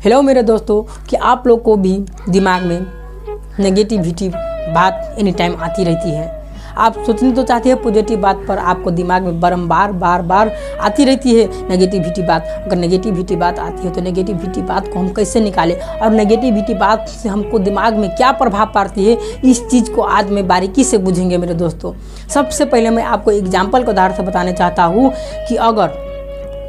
Hello मेरे दोस्तों, कि आप लोग को भी दिमाग में नेगेटिविटी बात एनी टाइम आती रहती है। आप सोचने तो चाहते हैं पॉजिटिव बात, पर आपको दिमाग में बारंबार बार आती रहती है नेगेटिविटी बात। अगर नेगेटिविटी बात आती है तो नेगेटिविटी बात को हम कैसे निकालें और नेगेटिविटी बात से हमको दिमाग में क्या प्रभाव पड़ती है, इस चीज़ को आज मैं बारीकी से बुझेंगे मेरे दोस्तों। सबसे पहले मैं आपको एग्जाम्पल के आधार से बताना चाहता हूँ कि अगर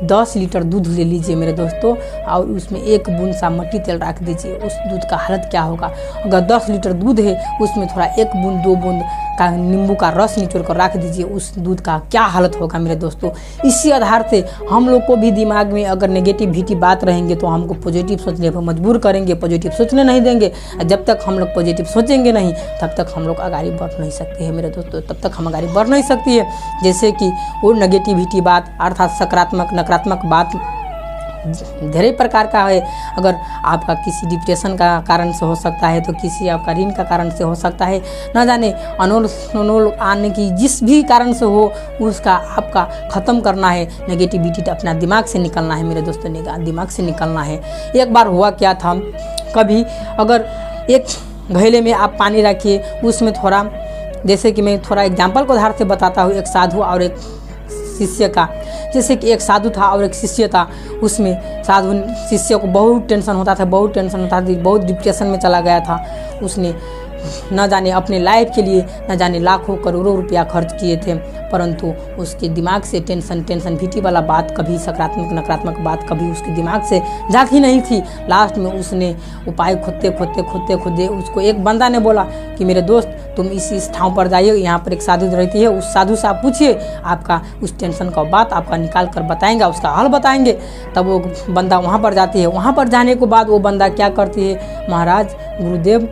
10 लीटर दूध ले लीजिए मेरे दोस्तों और उसमें 1 बूंद सा मट्टी तेल रख दीजिए, उस दूध का हालत क्या होगा। अगर 10 लीटर दूध है उसमें थोड़ा 1 बूंद 2 बूंद का नींबू का रस निचोड़ कर रख दीजिए, उस दूध का क्या हालत होगा मेरे दोस्तों। इसी आधार से हम लोग को भी दिमाग में अगर नेगेटिविटी बात रहेंगे तो हमको पॉजिटिव सोचने पर मजबूर करेंगे, पॉजिटिव सोचने नहीं देंगे। जब तक हम लोग पॉजिटिव सोचेंगे नहीं तब तक हम लोग आगे बढ़ नहीं सकते हैं मेरे दोस्तों, तब तक हम आगे बढ़ नहीं सकती है। जैसे कि वो नेगेटिविटी बात अर्थात सकारात्मक नकारात्मक बात ढेर प्रकार का है। अगर आपका किसी डिप्रेशन का कारण से हो सकता है तो किसी आपका ऋण का कारण से हो सकता है, न जाने अनोल आने की जिस भी कारण से हो उसका आपका ख़त्म करना है। नेगेटिविटी अपना दिमाग से निकलना है मेरे दोस्तों, दिमाग से निकलना है। एक बार हुआ क्या था, कभी अगर एक घैले में आप पानी रखिए, उसमें थोड़ा, जैसे कि मैं थोड़ा एग्जाम्पल को आधार से बताता हूँ, एक साधु और एक शिष्य का। जैसे कि एक साधु था और एक शिष्य था, उसमें साधु शिष्य को बहुत टेंशन होता था, बहुत डिप्रेशन में चला गया था। उसने न जाने अपने लाइफ के लिए न जाने लाखों करोड़ों रुपया खर्च किए थे, परंतु उसके दिमाग से टेंशन भीटी वाला बात, कभी सकारात्मक नकारात्मक बात कभी उसके दिमाग से जाती नहीं थी। लास्ट में उसने उपाय खोदते उसको एक बंदा ने बोला कि मेरे दोस्त तुम इस ठाव पर जाइए, यहाँ पर एक साधु रहती है, उस साधु से आप पूछिए, आपका उस टेंशन का बात आपका निकाल कर बताएंगे, उसका हल बताएंगे। तब वो बंदा वहाँ पर जाती है। वहाँ पर जाने के बाद वो बंदा क्या करती है, महाराज गुरुदेव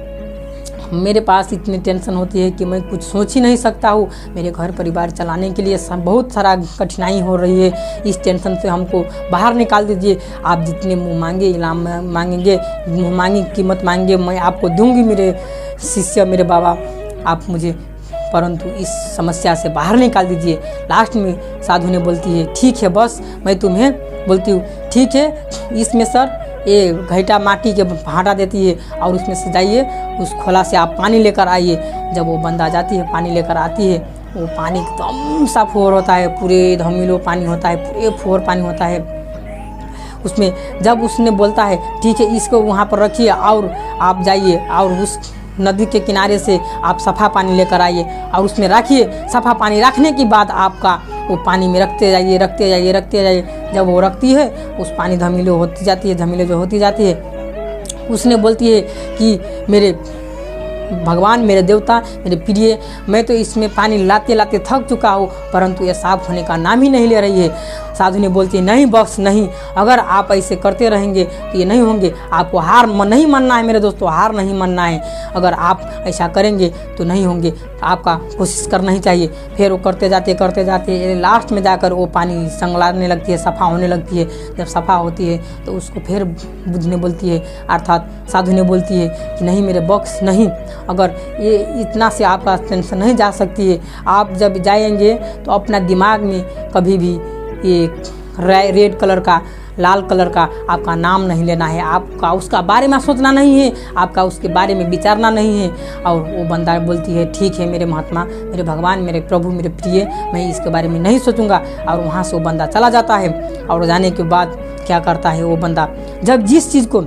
मेरे पास इतनी टेंशन होती है कि मैं कुछ सोच ही नहीं सकता हूँ, मेरे घर परिवार चलाने के लिए बहुत सारा कठिनाई हो रही है, इस टेंशन से हमको बाहर निकाल दीजिए। आप जितने मुँह मांगे इनाम मांगेंगे, मुँह मांगी कीमत मांगेंगे, मैं आपको दूंगी मेरे शिष्य, मेरे बाबा, आप मुझे परंतु इस समस्या से बाहर निकाल दीजिए। लास्ट में साधु ने बोलती है ठीक है बस मैं तुम्हें बोलती हूँ, ठीक है इसमें सर ये घैटा माटी के हटा देती है और उसमें से जाइए, उस खोला से आप पानी लेकर आइए। जब वो बंदा जाती है पानी लेकर आती है, वो पानी एकदम साफ होता है, पूरे धमिलो पानी होता है, पूरे फोर पानी होता है उसमें। जब उसने बोलता है ठीक है इसको वहाँ पर रखिए और आप जाइए और उस नदी के किनारे से आप सफ़ा पानी लेकर आइए और उसमें रखिए। सफ़ा पानी रखने के बाद आपका वो पानी में रखते जाइए। जब वो रखती है उस पानी धमिलो होती जाती है, उसने बोलती है कि मेरे भगवान, मेरे देवता, मेरे प्रिय, मैं तो इसमें पानी लाते थक चुका हूँ, परंतु ये साफ होने का नाम ही नहीं ले रही है। साधु ने बोलती है नहीं बस नहीं, अगर आप ऐसे करते रहेंगे तो ये नहीं होंगे। आपको हार नहीं मानना है मेरे दोस्तों, हार नहीं मानना है। अगर आप ऐसा करेंगे तो नहीं होंगे, आपका कोशिश करना ही चाहिए। फिर वो करते जाते लास्ट में जाकर वो पानी संगलाने लगती है, सफ़ा होने लगती है। जब सफ़ा होती है तो उसको फिर बुझने बोलती है, अर्थात साधु ने बोलती है कि नहीं मेरे बॉक्स नहीं, अगर ये इतना से आपका टेंशन नहीं जा सकती है। आप जब जाएंगे तो अपना दिमाग में कभी भी ये रेड कलर का, लाल कलर का आपका नाम नहीं लेना है, आपका उसका बारे में सोचना नहीं है, आपका उसके बारे में विचारना नहीं है। और वो बंदा बोलती है ठीक है मेरे महात्मा, मेरे भगवान, मेरे प्रभु, मेरे प्रिय, मैं इसके बारे में नहीं सोचूंगा। और वहाँ से वो बंदा चला जाता है। और जाने के बाद क्या करता है वो बंदा, जब जिस चीज़ को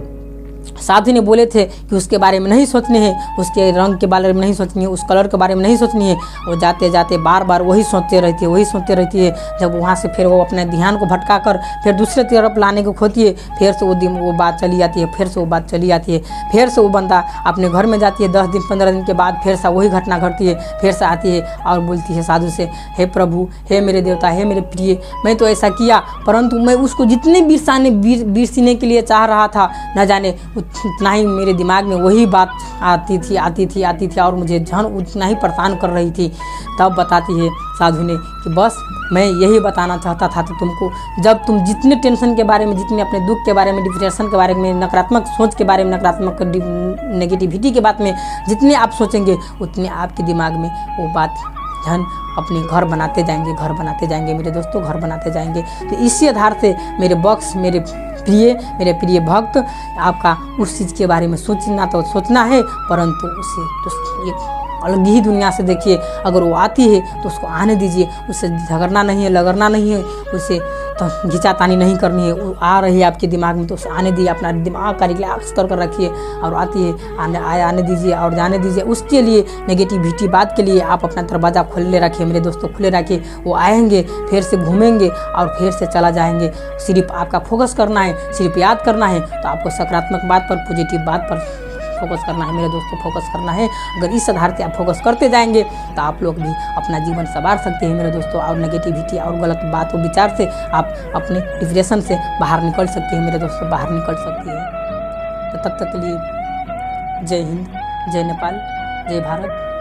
साधु ने बोले थे कि उसके बारे में नहीं सोचने हैं, उसके रंग के बारे में नहीं सोचनी है, उस कलर के बारे में नहीं सोचनी है, वो जाते बार वही सोचते रहती है। जब वहाँ से फिर वो अपने ध्यान को भटका कर फिर दूसरे तरफ लाने को खोती है, फिर से वो बात चली जाती है, फिर से वो बंदा अपने घर में जाती है। 10 दिन 15 दिन के बाद फिर से वही घटना घटती है, फिर से आती है और बोलती है साधु से, हे प्रभु, हे मेरे देवता, हे मेरे प्रिय, मैं तो ऐसा किया, परंतु मैं उसको जितने बिरसीने के लिए चाह रहा था, न जाने उतना ही मेरे दिमाग में वही बात आती थी और मुझे जन उतना ही परेशान कर रही थी। तब बताती है साधु ने कि बस मैं यही बताना चाहता था तो तुमको, जब तुम जितने टेंशन के बारे में, जितने अपने दुख के बारे में, डिप्रेशन के बारे में, नकारात्मक सोच के बारे में, नकारात्मक नेगेटिविटी के बात में जितने आप सोचेंगे उतने आपके दिमाग में वो बात जन अपने घर बनाते जाएंगे मेरे दोस्तों, घर बनाते जाएंगे। तो इसी आधार से मेरे बॉक्स, मेरे प्रिय, मेरे प्रिय भक्त, आपका उस चीज़ के बारे में सोचना तो सोचना है, परंतु उसे तो एक अलग ही दुनिया से देखिए। अगर वो आती है तो उसको आने दीजिए, उससे झगड़ना नहीं है, लगड़ना नहीं है, उसे तो खींचातानी नहीं करनी है। वो आ रही है आपके दिमाग में तो उसे आने दीजिए, अपना दिमाग का रिलैक्स कर रखिए, और आती है आने दीजिए और जाने दीजिए। उसके लिए नेगेटिविटी बात के लिए आप अपना दरवाज़ा खुले रखिए मेरे दोस्तों, खुले रखिए। वो आएंगे, फिर से घूमेंगे और फिर से चला जाएंगे। सिर्फ आपका फोकस करना है, सिर्फ याद करना है, तो आपको सकारात्मक बात पर, पॉजिटिव बात पर फोकस करना है मेरे दोस्तों, फोकस करना है। अगर इस आधार से आप फोकस करते जाएंगे तो आप लोग भी अपना जीवन संवार सकते हैं मेरे दोस्तों, और नेगेटिविटी और गलत बातों विचार से आप अपने डिप्रेशन से बाहर निकल सकते हैं मेरे दोस्तों, बाहर निकल सकते हैं। तो तब तक के लिए जय हिंद, जय नेपाल, जय भारत।